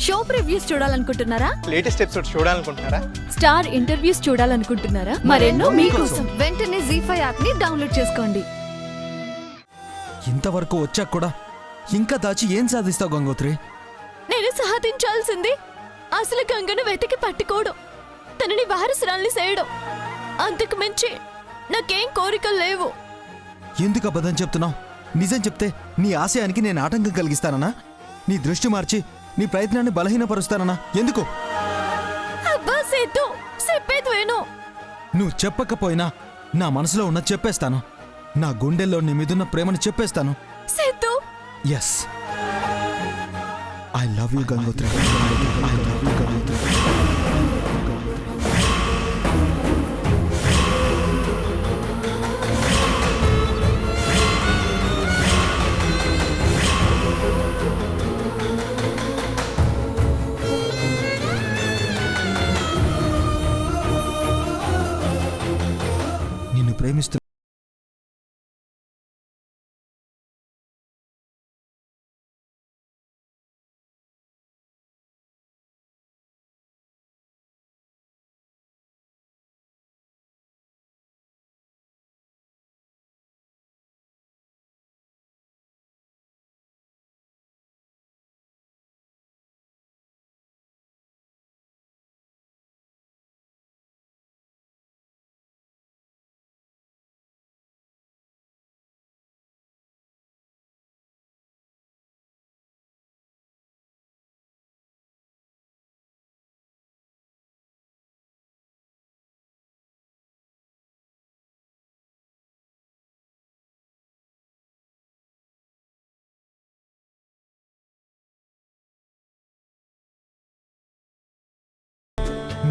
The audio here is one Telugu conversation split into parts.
షో ప్రివ్యూస్ చూడాలనుకుంటున్నారా? లేటెస్ట్ ఎపిసోడ్ చూడాలనుకుంటున్నారా? స్టార్ ఇంటర్వ్యూస్ చూడాలనుకుంటున్నారా? మరెన్నో మీకోసం వెంటనే ZEE5 యాప్ ని డౌన్లోడ్ చేసుకోండి. ఇంతవరకు వచ్చాక కూడా ఇంకా దాచి ఏం సాధిస్తావు గంగోత్రి? నేను సాధించాల్సింది అసలు గంగను వెతికి పట్టుకోవడం, తనని వారసురాల్ని చేయడం. అంతకు మించి నాకేం కోరికలు లేవు. ఎందుకు అబద్ధం చెప్తున్నావు? నిజం చెప్తే నీ ఆశయానికి నేను ఆటంకం కలిగిస్తానన్నా? నీ దృష్టి మార్చి నీ ప్రయత్నాన్ని బలహీనపరుస్తానన్నా? ఎందుకు? అబ్బా సేతు, చెప్పేది విను. నువ్వు చెప్పకపోయినా నా మనసులో ఉన్న చెప్పేస్తాను. నా గుండెల్లో నీ మీదున్న ప్రేమను చెప్పేస్తాను. Sethu, yes, I love you Gangotri. I love you, Gangotri. నిన్ను ప్రేమిస్తూ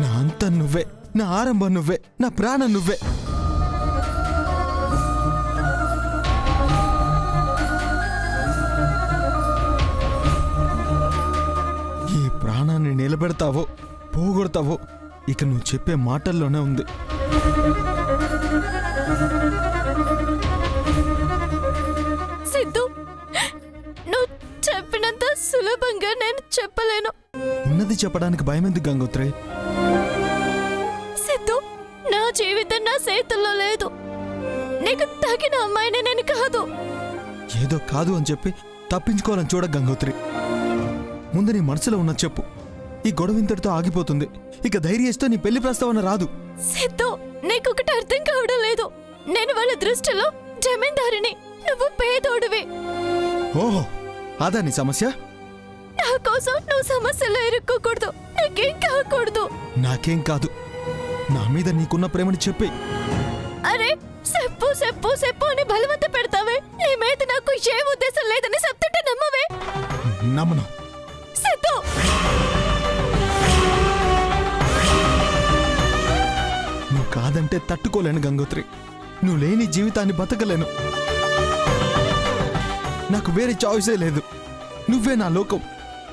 నా అంతం నువ్వే, నా ఆరంభం నువ్వే, నా ప్రాణం నువ్వే. ఈ ప్రాణాన్ని నిలబెడతావో పోగొడతావో ఇక నువ్వు చెప్పే మాటల్లోనే ఉంది. సిద్ధు, నువ్వు చెప్పినంత సులభంగా నేను చెప్పలేను. ఉన్నది చెప్పడానికి భయమెందుకు గంగోత్రి? సిద్ధు, నా జీవితం నా చేతుల్లో లేదు. నీకు తగిన అమ్మాయిని నేను కాదు. ఏదో కాదు అని చెప్పి తప్పించుకోవాలని చూడ గంగోత్రి. ముందు నీ మనసులో ఉన్న చెప్పు. ఈ గొడవ ఇంతటితో ఆగిపోతుంది. ఇక ధైర్యంతో నీ పెళ్లి ప్రస్తావన రాదు. సిద్ధు, నీకొకటి అర్థం కావడం లేదు. నేను వాళ్ళ దృష్టిలో జమీందారిని, నువ్వు పేదోడివి. ఓహో, అదా నీ సమస్య? నా కోసం నువ్వు సమస్యలో ఇరుక్కోకూడదు. నాకేం కాకూడదు. నాకేం కాదు, నా మీద నీకున్న ప్రేమని చెప్పి. అరే చెప్పు చెప్పు చెప్పు అని బలవంత పెడతావే. నీ మీద నాకు ఏ ఉద్దేశం లేదని చెప్తుంటే నమ్మవే. నమ్మను. సిద్ధు, నువ్వు కాదంటే తట్టుకోలేను గంగోత్రి. నువ్వు లేని జీవితాన్ని బతకలేను. నాకు వేరే చాయిసే లేదు. నువ్వే నా లోకం,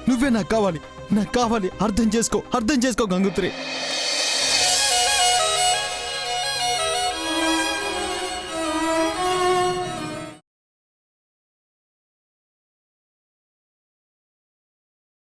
నువ్వే నాకు కావాలి. నాకు కావాలి. అర్థం చేసుకో, అర్థం చేసుకో గంగోత్రి.